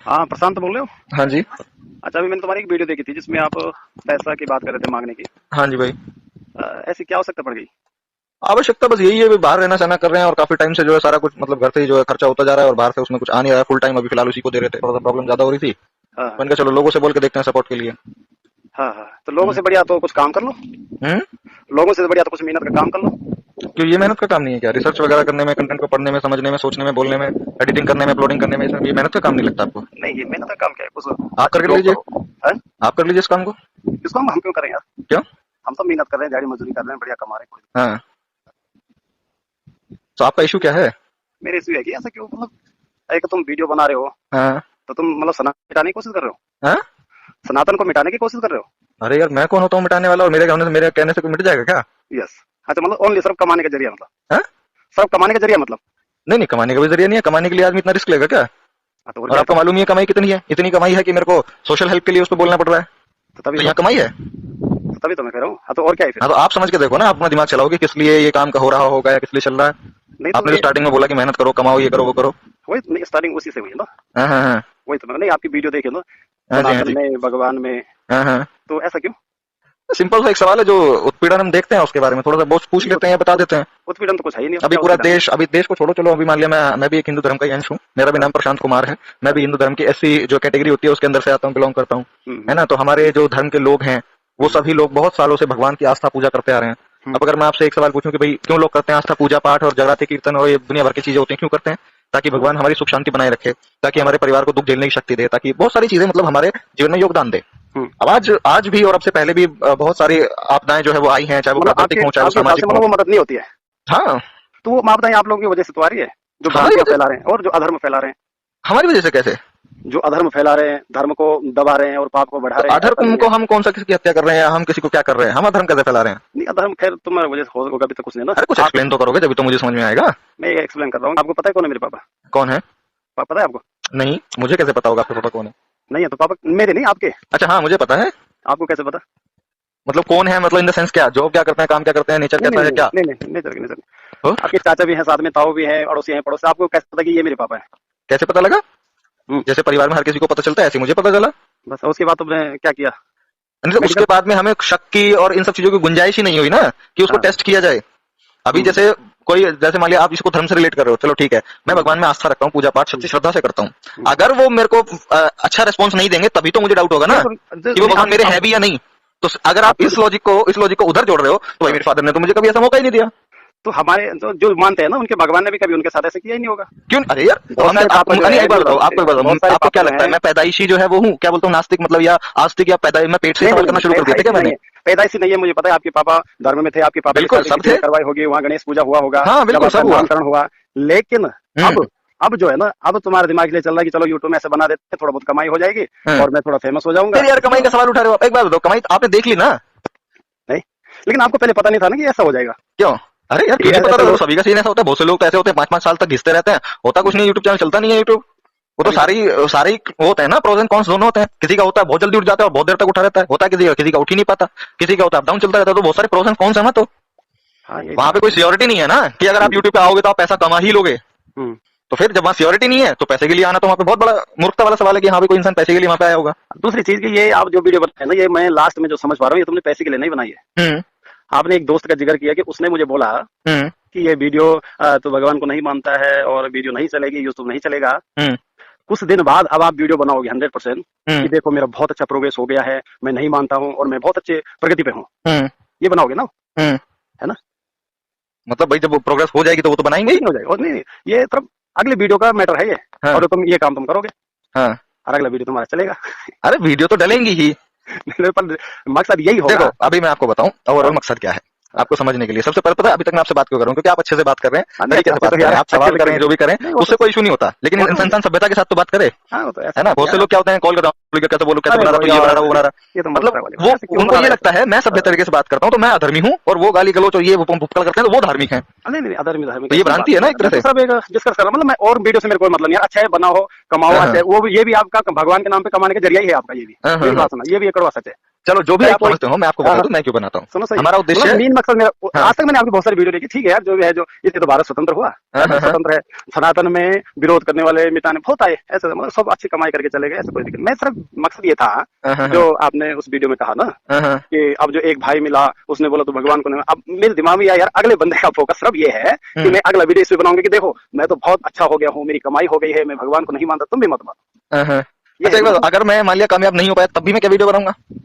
हाँ, प्रशांत बोल रहे हो? हाँ जी। अच्छा, अभी मैंने तुम्हारी एक वीडियो देखी थी जिसमें आप पैसा की बात कर रहे थे मांगने की। हाँ जी भाई। ऐसी क्या आवश्यकता पड़ गई? आवश्यकता बस यही है, अभी बाहर रहना सहना कर रहे हैं और काफी टाइम से जो है सारा कुछ मतलब घर से ही जो है खर्चा होता जा रहा है और बाहर से उसमें कुछ आ नहीं रहा है। फुल टाइम अभी फिलहाल उसी को दे रहे थे, थोड़ा सा प्रॉब्लम ज्यादा हो रही थी। हाँ मैंने कहा चलो लोगों से बोल के देखते हैं सपोर्ट के लिए। हाँ हाँ, तो लोगों हम्म। से बढ़िया तो कुछ काम कर लो। हम्म? लोगों से बढ़िया तो कुछ मेहनत का काम कर लो। क्यों, ये मेहनत का काम नहीं है क्या? रिसर्च वगैरह करने में, कंटेंट को पढ़ने में, समझने में, सोचने में, बोलने में, एडिटिंग करने में, अपलोडिंग करने में, इसमें ये मेहनत का काम नहीं लगता आपको? नहीं, ये मेहनत का काम क्या है? कुछ आप अच्छी करके जॉब लीजिए। करो है। आप कर लीजिए इस काम को। इसको हम क्यों करें यार? क्यों? हम तो मेहनत कर रहे हैं, दिहाड़ी मजदूरी कर रहे हैं, बढ़िया कमा रहे हैं, कोई दिक्कत हाँ, तो आपका इशू क्या है? नहीं। मेरे इशू है कि ऐसा क्यों, मतलब एक तुम वीडियो बना रहे हो हाँ। तो तुम मतलब सनातन मिटाने की कोशिश कर रहे हो। हाँ? सनातन को मिटाने की कोशिश कर रहे हो। अरे यार, मैं कौन होता हूँ मिटाने वाला? और मेरे कहने से कोई मिट जाएगा क्या? यस। अच्छा, मतलब ओनली सिर्फ कमाने का जरिया, मतलब हाँ? सिर्फ कमाने का जरिया मतलब। नहीं नहीं, कमाने का भी जरिया नहीं है। कमाने के लिए आदमी इतना रिस्क लेगा क्या? हाँ, तो और और क्या है आपको तो। मालूम ही है कमाई कितनी है? इतनी कमाई है कि मेरे को सोशल हेल्प के लिए उस पर बोलना पड़ रहा है। तो तभी तो तो यहाँ कमाई है। तभी तो मैं कह रहा हूँ। हाँ, तो और क्या है फिर। हाँ, तो आप समझ के देखो ना, आप अपना दिमाग चलाओ कि किस लिए ये काम का हो रहा होगा या किस लिए चल रहा है। नहीं तो आपने तो ये स्टार्टिंग में बोला कि मेहनत करो, कमाओ, ये करो, वो करो। वही तो, नहीं स्टार्टिंग उसी से हुई है ना। हाँ हाँ हाँ। वही तो मैं, नहीं आपकी वीडियो देखे ना, हाँ जी, हाँ सनातन जी। में, भगवान में, हाँ हाँ। तो ऐसा क्यों? सिंपल सा एक सवाल है, जो उत्पीड़न हम देखते हैं उसके बारे में थोड़ा सा बहुत पूछ नहीं, लेते हैं, बता देते हैं। उत्पीड़न तो कुछ है ही नहीं, अभी क्या पूरा उत्पीड़न है? देश, अभी देश को छोड़ो, चलो अभी मान लिया मैं भी एक हिंदू धर्म का ही अंश हूँ। मेरा भी हाँ नाम प्रशांत कुमार है। मैं हाँ भी हिंदू धर्म की एससी जो कैटेगरी होती है उसके अंदर से आता हूँ, बिलोंग करता हूँ। है हम्म ना? तो हमारे जो धर्म के लोग हैं वो हम्म सभी लोग बहुत सालों से भगवान की आस्था पूजा करते आ रहे हैं। हम्म अब अगर मैं आपसे एक सवाल पूछूं कि भाई क्यों लोग करते हैं आस्था पूजा पाठ और जगराते कीर्तन और ये दुनिया भर की चीजें होती हैं, क्यों करते हैं? ताकि हाँ भगवान हमारी सुख शांति बनाए रखे, ताकि हाँ हमारे परिवार को दुख झेलने की शक्ति दे, ताकि बहुत सारी चीजें मतलब हमारे जीवन में योगदान दे। हम्म। अब आज आज भी और अब से पहले भी बहुत सारी आपदाएं जो है वो आई हैं, चाहे वो मतलब प्राकृतिक आपके हो, चाहे वो आपके हिसाब से सामाजिक हो। मतलब वो मदद नहीं होती है। हाँ। तो वो आपदाएं आप लोगों की वजह से तो आ रही है, जो हमारी भ्रांतियां वजह फैला रहे हैं और जो अधर्म फैला रहे हैं। हमारी वजह से कैसे? जो अधर्म फैला रहे हैं, धर्म को दबा रहे हैं और पाप को बढ़ा तो रहे हैं, ऐसा अधर्म नहीं को है? हम कौन सा किसी की हत्या कर रहे हैं या हम किसी को क्या कर रहे हैं? हम अधर्म कैसे फैला रहे हैं? नहीं, अधर्म खैर तुम्हारी वजह से होगा, अभी तो कुछ नहीं ना। अरे कुछ आप, एक्सप्लेन तो करोगे जब तो मुझे समझ में आएगा। मैं ये एक्सप्लेन कर रहा हूँ। आपको पता है कौन है मेरे पापा? कौन है? पता है आपको? नहीं, मुझे कैसे पता होगा आपके पापा कौन है? नहीं है तो पापा मेरे नहीं, आपके। अच्छा हाँ, मुझे पता है। आपको कैसे पता? मतलब कौन है, मतलब इन द सेंस क्या, जॉब क्या करते हैं, काम क्या करते हैं, नेचर नहीं नहीं कैसा है, नहीं क्या? नहीं नहीं नहीं, नहीं, नहीं, हो? आपके चाचा भी हैं साथ में, ताऊ भी हैं, अड़ोसी हैं, पड़ोसी। आपको कैसे पता कि ये मेरे पापा है? कैसे पता लगा? हम्म। जैसे परिवार में हर किसी को पता चलता है ऐसे मुझे पता चला। बस उसके बाद तुमने क्या किया? मतलब उसके मेडिकल। बाद में हमें शक की और इन सब चीजों की गुंजाइश ही नहीं हुई ना कि उसको हाँ। टेस्ट किया जाए। अभी हम्म जैसे कोई, जैसे मान लिया आप इसको धर्म से रिलेट कर रहे हो, चलो ठीक है, मैं हम्म भगवान में आस्था रखता हूँ, पूजा पाठ हम्म सच्ची श्रद्धा से करता हूँ। हम्म। अगर वो मेरे को अच्छा रिस्पॉन्स नहीं देंगे तभी तो मुझे डाउट होगा नहीं ना तो कि वो नहीं, भगवान मेरे है भी या नहीं। तो अगर आप आप इस लॉजिक को उधर जोड़ रहे हो तो भाई मेरे फादर ने तो मुझे कभी ऐसा मौका ही नहीं दिया। तो हमारे जो मानते हैं ना, उनके भगवान ने भी कभी उनके साथ ऐसे किया ही नहीं होगा। क्यों? अरे यार, तो बहुत हमने सारे पापा जो नहीं, है, एक बात बताओ, आपको एक बात बहुत बताओ, सारे आपको क्या पापा जो लगता है है। मैं पैदाइशी जो है वो हूँ, क्या बोलता हूँ, नास्तिक मतलब या आस्तिक या पैदा मैं पेट से नहीं सवाल नहीं करना नहीं, शुरू कर दिया था क्या पैदाइशी नहीं मैंने? है। पैदाइशी नहीं है, मुझे पता है आपके पापा धर्म में थे, आपके पापा की बिल्कुल शादी सब किसी थे। ने करवाई होगी, वहाँ गणेश पूजा हुआ होगा, हाँ जब बिल्कुल आपका सब हुआ। नामकरण हुआ। लेकिन हम्म। अब जो है ना, अब तुम्हारे दिमाग के लिए चल रहा है कि चलो यूट्यूब में ऐसे बना देते हैं, थोड़ा बहुत कमाई हो जाएगी हाँ। और मैं थोड़ा फेमस हो जाऊंगा। फिर यार कमाई का सवाल उठा रहे हो आप? एक बात बताओ, कमाई तो आपने देख ली ना? नहीं, लेकिन आपको पहले पता नहीं था ना कि ऐसा हो जाएगा। क्यों? अरे यार, क्यों नहीं पता ऐसे था? तो लोग। सभी का सीन ऐसा होता है, बहुत से लोग तो ऐसे होते हैं 5-5 साल तक घिसते रहते हैं, होता कुछ नहीं, यूट्यूब चैनल चलता नहीं है यूट्यूब। वो तो तभी तो। सारी सारी वो होते हैं ना, प्रोज एंड कॉन्स दोनों होते हैं। किसी का होता है बहुत जल्दी उठ जाता है और बहुत देर तक उठा रहता है, होता है किसी का उठ ही नहीं पाता, किसी का होता है अप डाउन चलता रहता है। तो बहुत सारे प्रोज एंड कॉन्स है ना, तो हाँ, यही तो वहां पे बात कोई है। सियोरिटी नहीं है ना कि अगर आप यूट्यूब पे आओगे तो आप पैसा कमा ही लोगे। हम्म। तो फिर जब वहां सियोरिटी नहीं है तो पैसे के लिए आना तो वहां पे बहुत बड़ा मूर्खता वाला सवाल है कि हाँ भाई कोई इंसान पैसे के लिए वहां पे आया होगा। दूसरी चीज की, ये आप जो वीडियो बनाए ना, ये मैं लास्ट में जो समझ पा रहा हूँ, ये तुमने पैसे के लिए नहीं बनाई है। हम्म। आपने एक दोस्त का जिक्र किया कि उसने मुझे बोला हम्म। कि ये वीडियो तो भगवान को नहीं मानता है और वीडियो नहीं चलेगी, यूट्यूब नहीं चलेगा। हम्म। कुछ दिन बाद अब आप वीडियो बनाओगे 100% कि हम्म। देखो मेरा बहुत अच्छा प्रोग्रेस हो गया है, मैं नहीं मानता हूँ और मैं बहुत अच्छे प्रगति पे हूँ, हम्म। ये बनाओगे ना? हम्म। है ना? मतलब भाई जब वो प्रोग्रेस हो जाएगी तो वो तो बनाएंगे ही। नहीं हो जाएगा, और नहीं, ये मतलब अगले वीडियो का मैटर है ये। हाँ। और तुम ये काम तुम करोगे हाँ। और अगला वीडियो तुम्हारा चलेगा। अरे वीडियो तो डलेंगी ही। पर मकसद यही होगा। देखो अभी मैं आपको बताऊं ओवरऑल मकसद क्या है हाँ। आपको समझने के लिए। सबसे पहले पता है अभी तक मैं आपसे बात क्यों कर रहा हूं? क्योंकि आप अच्छे से बात कर रहे हैं, हाँ, नहीं, तरीके से अच्छे बात तो कर रहे यार, हैं, आप अच्छे सवाल कर रहे हैं, लगेंगे। जो भी करें नहीं, वो उससे तो कोई इशू नहीं होता, लेकिन वो तो इंसान सभ्यता के साथ तो बात करे। हाँ, वो तो है ऐसा ना? बहुत से यार। लोग क्या होते हैं, कॉल करता हूँ कैसे बोलूं, कैसे अरे बना रहा, वो तो ये बना रहा, वो बना यार, रहा। ये तो मतलब मत वाली वो बात, ऐसे क्यों उनको बना ये रहे लगता है मैं सभ्य तरीके से बात करता हूँ तो मैं अधर्मी हूँ, और वो गाली गलोच और ये वो भुक्कड़ करते हैं तो वो धार्मिक है। नहीं नहीं, अदर में धर्म तो ये भ्रांति है ना एक तरह से। सब एक डिस्कस कर रहा हूं। मतलब मैं और वीडियो से मेरे कोई मतलब नहीं है। अच्छा है, बनाओ, कमाओ, हाँ अच्छा हाँ है वो भी, ये भी आपका भगवान के नाम पे कमाने का जरिया ही है आपका, ये भी हाँ हाँ मेरी हाँ। बात सुना, ये भी एक कड़वा सच है। चलो जो भी चाहे आप कोई समझते हो मैं आपको हाँ बता हाँ दूं मैं क्यों बनाता हूँ। सुनो सही हमारा मतलब उद्देश्य मेन मकसद मेरा हाँ आज तक मैंने आपकी बहुत सारी वीडियो देखी ठीक है यार जो भी है जो इसलिए तो भारत स्वतंत्र हुआ हाँ भारत हाँ स्वतंत्र है सनातन में विरोध करने वाले मिटाने बहुत आए ऐसे मतलब सब अच्छी कमाई करके चले गए ऐसा कोई दिक्कत नहीं। मैं सिर्फ मकसद ये था हाँ हाँ जो आपने उस वीडियो में कहा ना हाँ हाँ कि अब जो एक भाई मिला उसने बोला तो भगवान को नहीं अब मेरे दिमाग में आया यार अगले बंदे का फोकस सिर्फ ये है कि मैं अगला वीडियो इस पे बनाऊंगा कि देखो मैं तो बहुत अच्छा हो गया हूँ मेरी कमाई हो गई है मैं भगवान को नहीं मानता तुम भी मत मानो हाँ, हाँ। ये अच्छा है एक ना बात अगर मैं मान लिया कामयाब नहीं हो पाया तब भी मैं क्या वीडियो बनाऊंगा?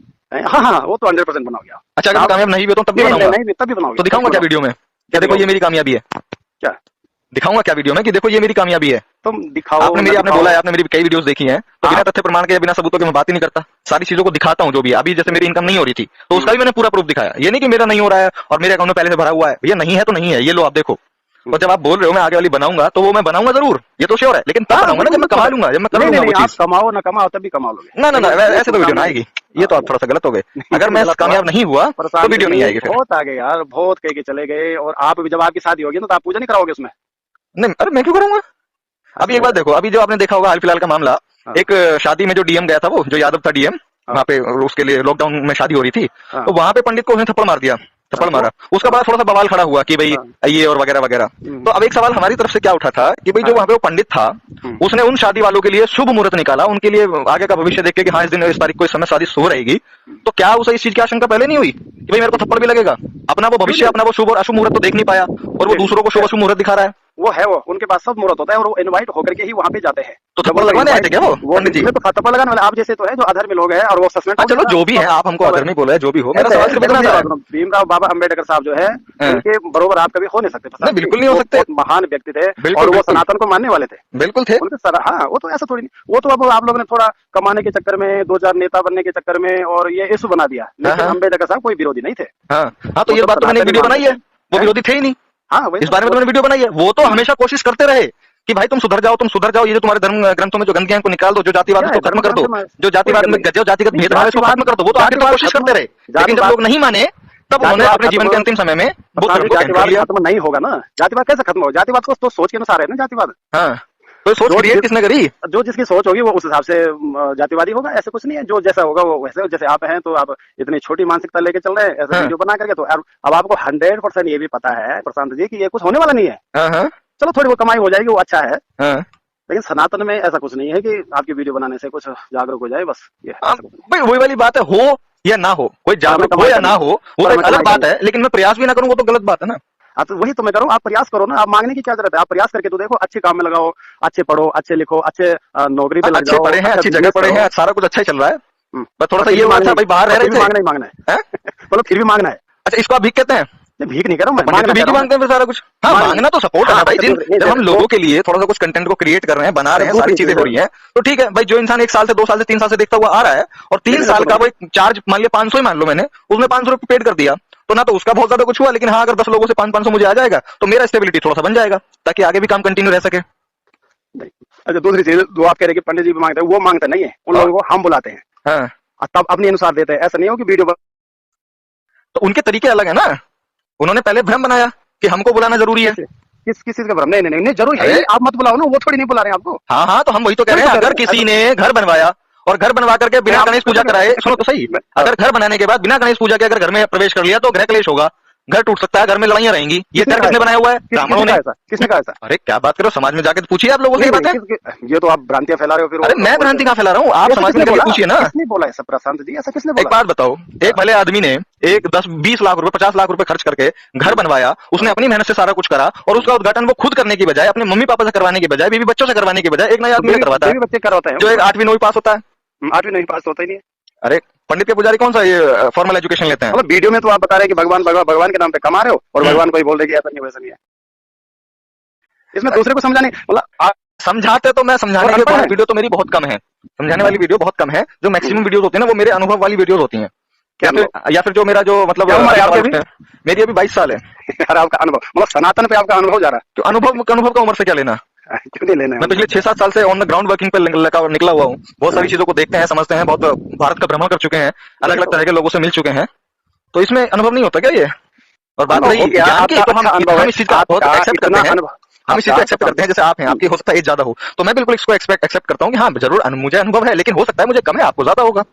हाँ हाँ वो तो 100% बनाओगे अच्छा अगर मैं आप कामयाब नहीं भी होता हूँ तब भी नहीं नहीं बनाऊंगा? नहीं तभी बनाओगे तो तभी दिखाऊंगा क्या बनाओगे वीडियो में? क्या क्या देखो ये दिखाओगे मेरी कामयाबी है? क्या दिखाऊंगा क्या वीडियो में कि देखो ये मेरी कामयाबी है? तुम दिखाओ आपने न मेरी आपने दिखाओ बोला है आपने मेरी कई वीडियोस देखी हैं तो बिना आप तथ्य प्रमाण के या बिना सबूतों के मैं बात ही नहीं करता। सारी चीजों को दिखाता हूँ जो भी है। अभी जैसे मेरी इनकम नहीं हो रही थी तो उसका भी मैंने पूरा प्रूफ दिखाया। ये नहीं कि मेरा नहीं हो रहा है और मेरे अकाउंट में पहले से भरा हुआ है। भैया नहीं है तो नहीं है ये लो आप देखो। और जब आप बोल रहे हो मैं आगे वाली बनाऊंगा तो वो मैं बनाऊंगा जरूर ये तो श्योर है लेकिन तब हाँ बनाऊंगा ना वही जब मैं तो कमा है लूंगा जब मैं कर नहीं नहीं लूंगा वो नहीं आप चीज। कमाओ ना कमाओ तभी कमा लोगे ना ना ना लेकिन वो ऐसे तो वीडियो काम ना नहीं आएगी। ये हाँ तो आप थोड़ा सा गलत हो गए। अगर मैं गलत हुआ कामयाब नहीं हुआ तो प्रशांत वीडियो नहीं जी आएगी फिर। बहुत आगे यार बहुत कह के चले गए और आप भी जब आपकी शादी होगी ना तो आप पूजा नहीं कराओगे उसमें नहीं अरे मैं क्यों करूंगा? अभी एक अच्छा बात देखो अभी जो आपने देखा होगा हाल फिलहाल का मामला हाँ एक शादी में जो डीएम गया था वो जो यादव था डीएम हाँ वहां पे उसके लिए लॉकडाउन में शादी हो रही थी हाँ तो वहां पे पंडित को उसने थप्पड़ मार दिया। थप्पड़ तो मारा उसका हाँ बाद थोड़ा सा बवाल खड़ा हुआ कि भाई हाँ ये और वगैरह वगैरह। हम्म, तो अब एक सवाल हमारी तरफ से क्या उठा था कि भाई जो हाँ वहां पे वो पंडित था हम्म, उसने उन शादी वालों के लिए शुभ मुहूर्त निकाला उनके लिए आगे का भविष्य देख के कि हाँ इस दिन इस तारीख को इस समय शादी हो रहेगी। हम्म। तो क्या उसे इस चीज की आशंका पहले नहीं हुई कि भाई मेरे को थप्पड़ भी लगेगा? अपना वो क्यों भविष्य नहीं अपना वो शुभ और अशुभ मुहूर्त तो देख नहीं पाया और वो दूसरों को शुभ अशुभ मुहूर्त दिखा रहा है। वो है वो उनके पास सब मुहूर्त होता है और वो इनवाइट होकर के ही वहां पे जाते हैं तो जब थप्पड़ उनको लगवाने आए थे इनवाइट क्या वो वो पंडित जी? इसमें तो थप्पड़ लगाने वाले आप जैसे तो है जो अधर्मी लोग हैं और वो सस्पेंड हाँ हो चलो गया जो भी है आप हमको सब अगर नहीं बोला है जो भी हो मेरा ऐसे सवाल है सिर्फ देखो इतना मेरी सा बात है। सुनो भीमराव बाबा अंबेडकर साहब जो है हाँ, उनके बरोबर आप कभी हो नहीं सकते नहीं प्रशांत जी बिल्कुल नहीं हो वो सकते। बहुत महान व्यक्ति थे बिल्कुल और वो बिल्कुल सनातन को मानने वाले थे बिल्कुल थे। उनके सर हाँ वो तो ऐसा थोड़ी नहीं वो तो अब आप लोगों ने थोड़ा कमाने के चक्कर में दो चार नेता बनने के चक्कर में और ये इशू बना दिया हाँ लेकिन हाँ अम्बेडकर साहब कोई विरोधी नहीं थे हाँ हाँ तो वो ये तो बात तो मैंने एक सनातन ही वीडियो मानते बनाई है। थे वो हैं? विरोधी थे ही नहीं। हाँ वही इस तो बारे में तो मैंने वीडियो बनाई है। वो तो हमेशा कोशिश करते रहे कि भाई तुम सुधर जाओ ये जो तुम्हारे धर्म ग्रंथों में जो गंदगी है उनको निकाल दो जो जातिवाद क्या है है उसको खत्म धर्म कर ग्रंथ दो में जो कोई जातिवाद गल में नहीं जो जातिगत नहीं भेदभाव है उसको खत्म कर दो। वो तो आखिर तक जातिवाद कोशिश खत्म करते रहे लेकिन जब जातिवाद लोग नहीं माने तब उन्होंने जातिवाद अपने जीवन के खत्म अंतिम समय में बुद्ध प्रशांत धर्म जी को कैंसिल कर जातिवाद लिया। खत्म नहीं होगा ना जातिवाद कैसे खत्म होगा जातिवाद को तो सोच के अनुसार है ना जातिवाद हाँ तो ये सोच जो क्रिएट किसने करी? जो जिसकी सोच होगी वो उस हिसाब से जातिवादी होगा ऐसे कुछ नहीं है जो जैसा होगा वो वैसे जैसे आप हैं तो आप इतनी छोटी मानसिकता लेके चल रहे हैं ऐसे हाँ वीडियो बना करके तो अब आपको 100% ये भी पता है प्रशांत जी कि ये कुछ होने वाला नहीं है हाँ हाँ चलो थोड़ी वो कमाई हो जाएगी वो अच्छा है हाँ लेकिन सनातन में ऐसा कुछ नहीं है कि आपकी वीडियो बनाने से कुछ जागरूक हो जाए बस ये हाँ, ऐसा कुछ नहीं भाई वही वाली बात है हो या ना हो कोई पर हमें जागरूक हो कमाई या करनी ना हो वो तो पर एक हमें अलग कमाई बात करनी है लेकिन मैं प्रयास भी ना करूँ वो तो गलत बात है ना। हाँ तो वही तो मैं करूँ आप प्रयास करो ना आप मांगने की क्या जरूरत है आप प्रयास करके तो देखो अच्छे काम में लगाओ अच्छे पढ़ो अच्छे लिखो अच्छे नौकरी पे लग अच्छे जाओ पढ़े हैं अच्छा अच्छी जगह बिजनेस पढ़े करो हैं सारा कुछ अच्छा ही चल रहा है। बस थोड़ा और सा फिर ये भी हुआ मांगना था भाई बाहर रह और रहे फिर भी थे। मांगना ही मांगना है हैं? बोलो फिर भी मांगना है अच्छा इसको आप भीख कहते हैं? नहीं, भीख नहीं कर रहा हूँ मैं पंडित तो मांगना भीख कह ही रहा हूँ मांगते हैं फिर सारा कुछ। हाँ मांगना मांगना तो सपोर्ट है हाँ ना भाई अच्छा जब हम लोगों के लिए थोड़ा सा कुछ कंटेंट को क्रिएट कर रहे हैं बना रहे हैं सारी दूसरी चीजें चीज हो रही हैं तो ठीक है भाई जो इंसान 1 साल से 2 साल से 3 साल से देखता हुआ आ रहा है और 3 साल का वो एक चार्ज मान लिया 500 ही मान लो मैंने उसमें 500 रुपये पेड कर दिया तो ना तो उसका बहुत ज्यादा कुछ हुआ लेकिन हाँ अगर 10 लोगों से 500 मुझे आ जाएगा तो मेरा स्टेबिलिटी थोड़ा सा बन जाएगा ताकि आगे भी काम कंटिन्यू रह सके। नहीं अच्छा दूसरी चीज जो आप कह रहे हैं कि पंडित जी भी मांगते हैं वो मांगते नहीं है उन और लोगों को हम बुलाते हैं हाँ और तब अपने अनुसार देते हैं ऐसा नहीं हो कि वीडियो तो उनके तरीके अलग है ना। उन्होंने पहले भ्रम बनाया कि हमको बुलाना जरूरी है। किस चीज का भ्रम नहीं नहीं नहीं जरूर है अरे ही, आप मत बुलाओ ना वो थोड़ी नहीं बुला रहे हैं आपको हाँ हाँ तो हम वही तो कह रहे हैं वही तो कह अगर रहे हैं। किसी ने घर बनवाया और घर बनवा करके बिना आप गणेश पूजा कराए सुनो तो सही अगर घर बनाने के बाद बिना गणेश पूजा के अगर घर में प्रवेश कर लिया तो गृह क्लेश होगा घर टूट सकता है घर में लड़ाइयां रहेंगी। ये घर किसने बनाया हुआ है? ब्राह्मणों ने। किसने कहा ऐसा अरे क्या बात करो समाज में जाके पूछिए आप लोगों से ये बातें। ये तो आप भ्रांतियां फैला रहे हो फिर अरे मैं भ्रांति कहाँ फैला रहा हूँ आप समाज में जाके पूछिए ना। किसने बोला ऐसा प्रशांत जी ऐसा किसने एक बोला बात बताओ एक भले आदमी ने एक 10-20 लाख रुपए 50 लाख रुपए खर्च करके घर बनवाया उसने अपनी मेहनत से सारा कुछ करा और उसका उद्घाटन वो खुद करने की बजाय अपने मम्मी पापा से करवाने की बजाय बीवी बच्चों से करवाने की बजाय एक नया आदमी करवाता है बच्चे करवाते हैं जो एक 8वीं 9वीं पास होता है। 8वीं 9वीं पास होता ही नहीं है। अरे पंडित के पुजारी कौन सा ये फॉर्मल एजुकेशन लेते हैं? मतलब वीडियो में तो आप बता रहे हैं कि भगवान के नाम पे कमा रहे हो और भगवान को ही बोल रहे कि ऐसा नहीं वैसा नहीं है इसमें दूसरे को समझाने मतलब आप समझाते तो मैं समझाने के बाद वीडियो तो मेरी बहुत कम है समझाने वाली वीडियो बहुत कम है जो मैक्सिमम वीडियोस होती है ना वो मेरे अनुभव वाली वीडियोस होती हैं या फिर जो मेरा जो मतलब मेरी अभी 22 साल है। यार आपका अनुभव मतलब सनातन पे आपका अनुभव जा रहा तो अनुभव का उम्र से क्या लेना? है क्यों नहीं लेना मैं पिछले 6-7 साल से ऑन द ग्राउंड वर्किंग पे निकला हुआ हूँ बहुत सारी चीजों को देखते हैं समझते हैं बहुत भारत का भ्रमण कर चुके हैं अलग अलग तरह के लोगों से मिल चुके हैं तो इसमें अनुभव नहीं होता क्या ये? और बात रही ज्ञान की तो हम इस चीज का बहुत एक्सेप्ट करते हैं हम इस चीज को एक्सेप्ट करते हैं जैसे आप हैं आपकी हो सकता है एज ज्यादा हो तो मैं बिल्कुल इसको एक्सेप्ट करता हूँ कि हाँ जरूर मुझे अनुभव है लेकिन हो सकता है मुझे कम है आपको ज्यादा होगा।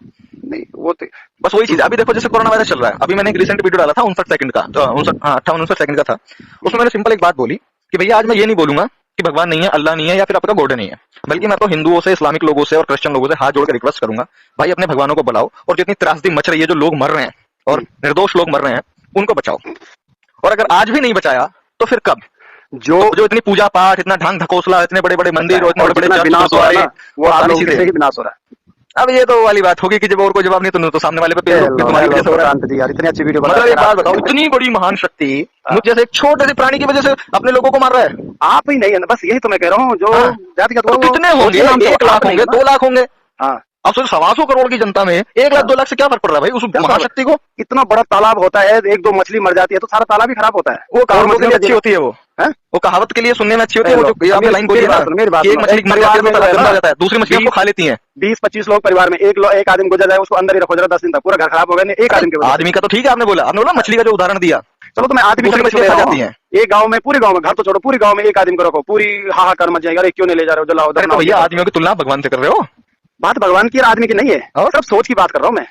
नहीं वो तो बस वही चीज है। अभी देखो जैसे कोरोना वायरस चल रहा है, अभी मैंने एक रिसेंट वीडियो डाला था 59 सेकंड का, तो 58-59 सेकंड का था। उसमें मैंने सिंपल एक बात बोली कि भैया आज मैं ये नहीं बोलूंगा कि भगवान नहीं है, अल्लाह नहीं है या फिर आपका गॉड नहीं है, बल्कि मैं तो हिंदुओं से, इस्लामिक लोगों से और क्रिश्चियन लोगों से हाथ जोड़ के रिक्वेस्ट करूंगा, भाई अपने भगवानों को बुलाओ और जितनी त्रासदी मच रही है, जो लोग मर रहे हैं और निर्दोष लोग मर रहे हैं, उनको बचाओ। और अगर आज भी नहीं बचाया तो फिर कब? जो इतनी पूजा पाठ, इतना ढंग ढकोसला, इतने बड़े बड़े मंदिर और इतने बड़े बड़े विनाश हो रहा है ना, वो आप लोगों चीजें, से ही विनाश हो रहा है। अब ये तो वाली बात होगी कि जब और कोई जवाब नहीं तो सामने वाले पे तुम्हारी वजह से हो रहा है। यार इतनी अच्छी वीडियो मतलब एक बात बताओ, इतनी बड़ी महान शक्ति मुझ जैसे एक छोटे से प्राणी की वजह से अपने लोगों को मार रहा है। आप ही नहीं है ना, बस यही तो मैं कह रहा हूँ। जो जातिगत तो कितने होंगे? 1 लाख होंगे, 2 लाख होंगे। हाँ, अब सोचो 125 करोड़ की जनता में 1 लाख 2 लाख से क्या फर्क पड़ रहा है भाई उस महाशक्ति को? इतना बड़ा तालाब होता है, 1-2 मछली मर जाती है तो सारा तालाब ही खराब होता है। वो कहावत के लिए अच्छी होती है, वो कहावत के लिए सुनने में अच्छी होती है। वो जो आपने लाइन बोली ना, एक मछली मर जाती है तो तालाब गंदा हो जाता है, दूसरी मछली को खा लेती है। 20-25 लोग परिवार में, एक आदमी गुजर जाए, उसको अंदर ही रखो जरा 10 दिन तक, पूरा घर खराब हो गया। एक आदमी का तो ठीक है, आपने बोला मछली का जो उदाहरण दिया, चलो तो मैं आदमी मछली खा जाती है। एक गांव में, पूरे गांव में, घर तो छोड़ो, पूरे गांव में एक आदमी को रखो, पूरी हाहाकार मच जाएगा, अरे क्यों नहीं ले जा रहे हो, जलाओ। तो भैया आदमियों की तुलना भगवान से कर रहे हो? बात भगवान की और आदमी की नहीं है, और सब सोच की बात कर रहा हूँ मैं।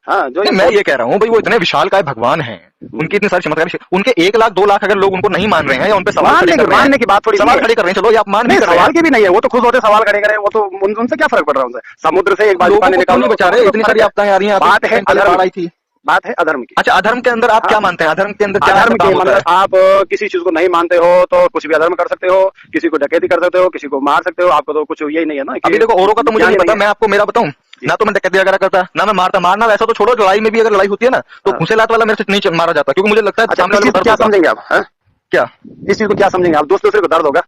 हाँ, जो मैं ये कह रहा हूँ भाई, वो इतने विशालकाय भगवान हैं, उनकी इतनी सारी चमत्कार, उनके 1 लाख 2 लाख अगर लोग उनको नहीं मान रहे हैं या उन पे सवाल मानने की बात थोड़ी, सवाल खड़े कर रहे हैं, चलो आप मान नहीं कर रहे हैं, सवाल की भी नहीं है, वो तो खुद होते सवाल खड़े करें, वो तो उनसे क्या फर्क पड़ रहा है? उनसे समुद्र से एक बार पानी निकालने बचा रहे, इतनी सारी आपदाएं आ रही हैं। बात है अधर्म आई थी, बात है अधर्म की। अच्छा, अधर्म के अंदर आप क्या मानते हैं? अधर्म के अंदर क्या? अधर्म के मतलब आप किसी चीज को नहीं मानते हो तो कुछ भी अधर्म कर सकते हो, किसी को डकैती कर सकते हो, किसी को मार सकते हो, आपको तो कुछ यही नहीं है ना। अभी देखो औरों का तो मुझे नहीं पता, मैं आपको मेरा बताऊं ना, तो मैं डकैती वगैरह करता ना, मैं मारना वैसा तो छोड़ो, लड़ाई में भी अगर लड़ाई होती है ना तो घुसे लात वाला मेरे से नहीं मारा जाता, क्योंकि मुझे लगता है सामने वाले को क्या समझेंगे आप? क्या इस चीज को क्या समझेंगे आप? दूसरे को दर्द होगा।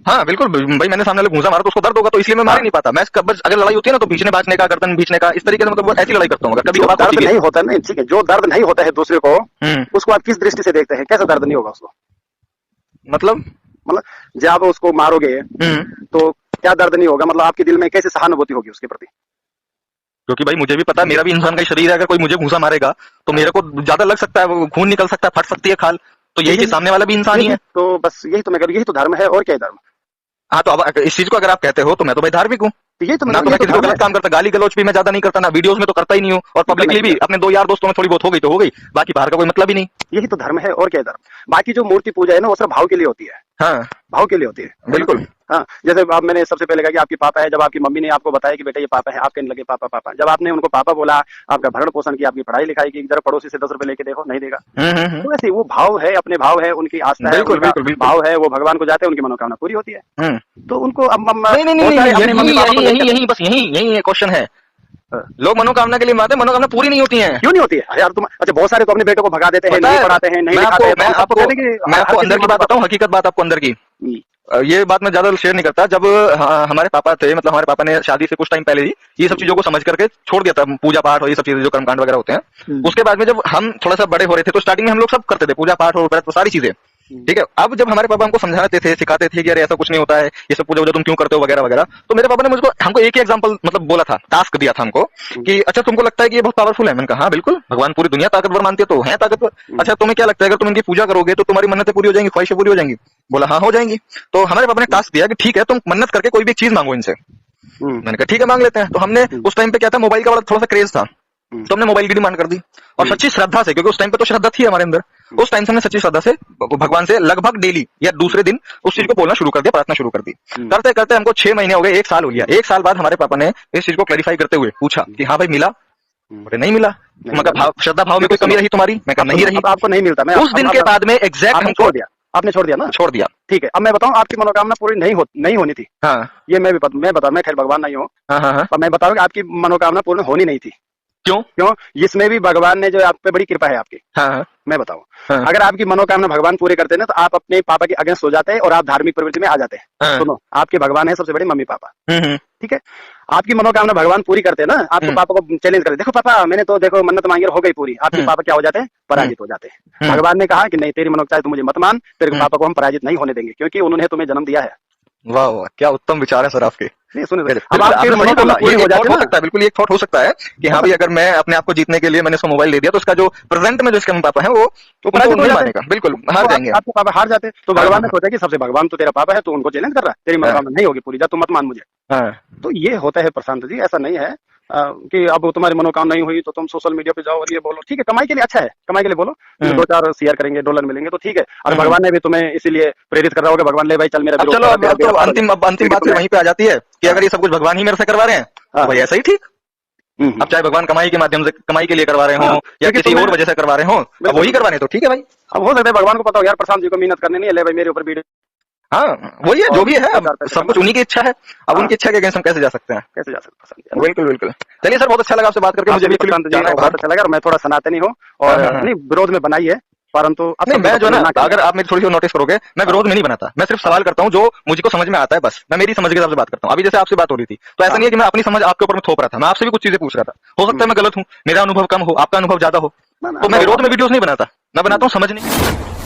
हाँ बिल्कुल भाई, मैंने सामने वाले घूसा मारा तो उसको दर्द होगा, तो इसलिए मैं मार ही नहीं पाता। मैं अगर लड़ाई होती है ना तो बीचने बाजने का, गर्दन बीचने का, इस तरीके से मतलब ऐसी लड़ाई करता हूँ। कभी दर्द नहीं होता नहीं, ठीक है, जो दर्द नहीं होता है दूसरे को, उसको आप किस दृष्टि से देखते हैं? कैसे दर्द नहीं होगा उसको? मतलब जब आप उसको मारोगे तो क्या दर्द नहीं होगा? मतलब आपके दिल में कैसे सहानुभूति होगी उसके प्रति? क्योंकि भाई मुझे भी पता है, मेरा भी इंसान का शरीर है, अगर कोई मुझे घूसा मारेगा तो मेरे को ज्यादा लग सकता है, खून निकल सकता है, फट सकती है खाल, तो यही सामने वाला भी इंसान ही है। तो बस यही तो मैं कह रही हूँ, यही तो धर्म है, और क्या है धर्म? हाँ, तो अब इस चीज को अगर आप कहते हो तो मैं तो भाई धार्मिक हूँ। ये तो ना तो मैं किसी को गलत काम करता, गाली गलौच भी मैं ज्यादा नहीं करता, ना वीडियोस में तो करता ही नहीं हूँ, और पब्लिकली भी अपने 2 यार दोस्तों में थोड़ी बहुत हो गई तो हो गई, बाकी बाहर का कोई मतलब ही नहीं। यही तो धर्म है, और क्या है धर्म? बाकी जो मूर्ति पूजा है ना, वो सब भाव के लिए होती है। हाँ, भाव के लिए होती है, बिल्कुल। हाँ, जैसे अब मैंने सबसे पहले कहा कि आपकी पापा है, जब आपकी मम्मी ने आपको बताया कि बेटा ये पापा है, आप कहने लगे पापा पापा। जब आपने उनको पापा बोला, आपका भरण पोषण किया, आपकी पढ़ाई लिखाई की, जरा पड़ोसी से 10 रुपए लेके देखो, नहीं देगा। तो ऐसे वो भाव है, अपने भाव है, उनकी आस्था है, भाव है, वो भगवान को जाते हैं, उनकी मनोकामना पूरी होती है। तो उनको यही बस यही क्वेश्चन है, लोग मनोकामना के लिए मानते हैं, मनोकामना पूरी नहीं होती है। क्यों नहीं होती है यार? तुम अच्छा, बहुत सारे तो अपने बेटों को भगा देते हैं, नहीं पढ़ाते हैं, नहीं लिखाते हैं। मैं आपको अंदर की बात बताऊं, हकीकत बात आपको अंदर की। ये बात मैं ज्यादा शेयर नहीं करता। जब हमारे पापा थे, मतलब हमारे पापा ने शादी से कुछ टाइम पहले ही ये सब चीजों को समझ करके छोड़ दिया था, पूजा पाठ और ये सब चीजें जो कर्मकांड वगैरह होते हैं। उसके बाद में जब हम थोड़ा सा बड़े हो रहे थे तो स्टार्टिंग में हम लोग सब करते थे, पूजा पाठ और व्रत सारी चीजें, ठीक है। अब जब हमारे पापा हमको समझाते थे, सिखाते थे कि अरे ऐसा कुछ नहीं होता है, ये सब पूजा वूजा तुम क्यों करते हो वगैरह वगैरह, तो मेरे पापा ने हमको एक ही एग्जांपल मतलब बोला था, टास्क दिया था हमको कि अच्छा तुमको लगता है कि ये बहुत पावरफुल है? मैंने कहा हाँ बिल्कुल, भगवान पूरी दुनिया ताकतवर मानती है तो है ताकतवर। अच्छा तुम्हें क्या लगता है अगर तुम इनकी पूजा करोगे तो तुम्हारी मन्नतें पूरी हो जाएंगी, ख्वाहिशें पूरी हो जाएंगी? बोला हाँ हो जाएंगी। तो हमारे पापा ने टास्क दिया कि ठीक है तुम मन्नत करके कोई भी एक चीज मांगो इनसे। मैंने कहा ठीक है मांग लेते हैं। तो हमने उस टाइम पे क्या था, मोबाइल का बड़ा थोड़ा सा क्रेज था, तो हमने मोबाइल की डिमांड कर दी, और सच्ची श्रद्धा से, क्योंकि उस टाइम पे तो श्रद्धा थी हमारे अंदर, उस टाइम से हमने सच्ची श्रद्धा से भगवान से लगभग डेली या दूसरे दिन उस चीज को बोलना शुरू कर दिया, प्रार्थना शुरू कर दी। करते करते हमको 6 महीने हो गए, 1 साल हो गया। 1 साल बाद हमारे पापा ने इस चीज को क्लैरिफाई करते हुए पूछा कि हाँ भाई मिला? बोले नहीं मिला। मगर श्रद्धा भाव में कोई कमी रही तुम्हारी? मैं कहा नहीं रही। आपको नहीं मिलता? मैं उस दिन के बाद में एग्जैक्ट छोड़ दिया, आपने छोड़ दिया ना? छोड़ दिया, ठीक है। अब मैं बताऊं, आपकी मनोकामना पूरी नहीं होनी थी। हाँ, ये मैं खैर भगवान नहीं हूँ, पर मैं बताऊं कि आपकी मनोकामना पूर्ण होनी नहीं थी। क्यों? इसमें भी भगवान ने जो आप पे बड़ी कृपा है आपकी। हाँ, मैं बताऊं, अगर आपकी मनोकामना भगवान पूरी करते ना तो आप अपने पापा के अगेंस्ट हो जाते हैं और आप धार्मिक प्रवृत्ति में आ जाते हैं। सुनो, आपके भगवान है सबसे बड़े मम्मी पापा, ठीक है। आपकी मनोकामना भगवान पूरी करते ना, आपके पापा को चैलेंज करते, देखो पापा मैंने तो देखो मन्नत मांगी हो गई पूरी, आपके पापा क्या हो जाते हैं? पराजित हो जाते हैं। भगवान ने कहा कि नहीं, तेरी मनोकामना तुम मुझे मत मान, तेरे पापा को हम पराजित नहीं होने देंगे, क्योंकि उन्होंने तुम्हें जन्म दिया है। वाह वाह, क्या उत्तम विचार है सर आपके। नहीं सुनो, हो सकता है, बिल्कुल एक थॉट हो सकता है कि हाँ भाई अगर मैं अपने आप को जीतने के लिए मैंने इसको मोबाइल दे दिया तो इसका जो प्रेजेंट में जो इसके पापा है वो नहीं मानेगा, बिल्कुल हार जाएंगे। आपके पापा हार जाते तो भगवान ने सोचा कि सबसे भगवान तो तेरा पापा है, तो उनको चैलेंज कर रहा है, तेरी मनोकामना नहीं होगी पूरी, जा तुम मत मान मुझे। तो ये होता है प्रशांत जी, ऐसा नहीं है। कि अब तुम्हारी मनोकामना नहीं हुई तो तुम सोशल मीडिया पे जाओ और ये बोलो, ठीक है, कमाई के लिए अच्छा है, कमाई के लिए बोलो, 2-4 शेयर करेंगे, डॉलर मिलेंगे तो ठीक है। और भगवान ने भी तुम्हें इसीलिए प्रेरित कर रहा होगा, भगवान ले भाई चल मेरा। चलो अब तो अंतिम बात वहीं पे आ जाती है कि अगर ये सब कुछ भगवान ही मेरे से करवा रहे हैं तो भाई ऐसा ही ठीक। अब चाहे भगवान कमाई के माध्यम से, कमाई के लिए करवा रहे हो या किसी और वजह से करवा रहे हो, अब वही करवाने तो ठीक है भाई। अब हो सकता है भगवान को पता हो यार प्रशांत जी को मेहनत करने नहीं है, ले भाई मेरे ऊपर वीडियो। हाँ वही है, जो भी है, अब सब कुछ उन्हीं की इच्छा है। अब उनकी इच्छा के अगेंस्ट हम कैसे जा सकते हैं? कैसे जा सकते हैं? बिल्कुल बिल्कुल। चलिए सर, बहुत अच्छा लगा आपसे बात करके, मुझे भी बहुत अच्छा लगा। मैं थोड़ा सनातनी हूँ और नहीं विरोध में बनाई है, परंतु नहीं, मैं जो है ना, अगर आप मेरी थोड़ी सी नोटिस करोगे, मैं विरोध में नहीं बनाता, मैं सिर्फ सवाल करता हूँ जो मुझको समझ में आता है, बस मैं मेरी समझ के हिसाब से बात करता हूँ। अभी जैसे आपसे बात हो रही थी तो ऐसा नहीं है कि मैं अपनी समझ आपके ऊपर में थोप रहा था, मैं आपसे भी कुछ चीजें पूछ रहा था। हो सकता है मैं गलत हूँ, मेरा अनुभव कम हो, आपका अनुभव ज्यादा हो, तो मैं विरोध में वीडियोस नहीं बनाता, मैं बनाता हूँ समझने के लिए।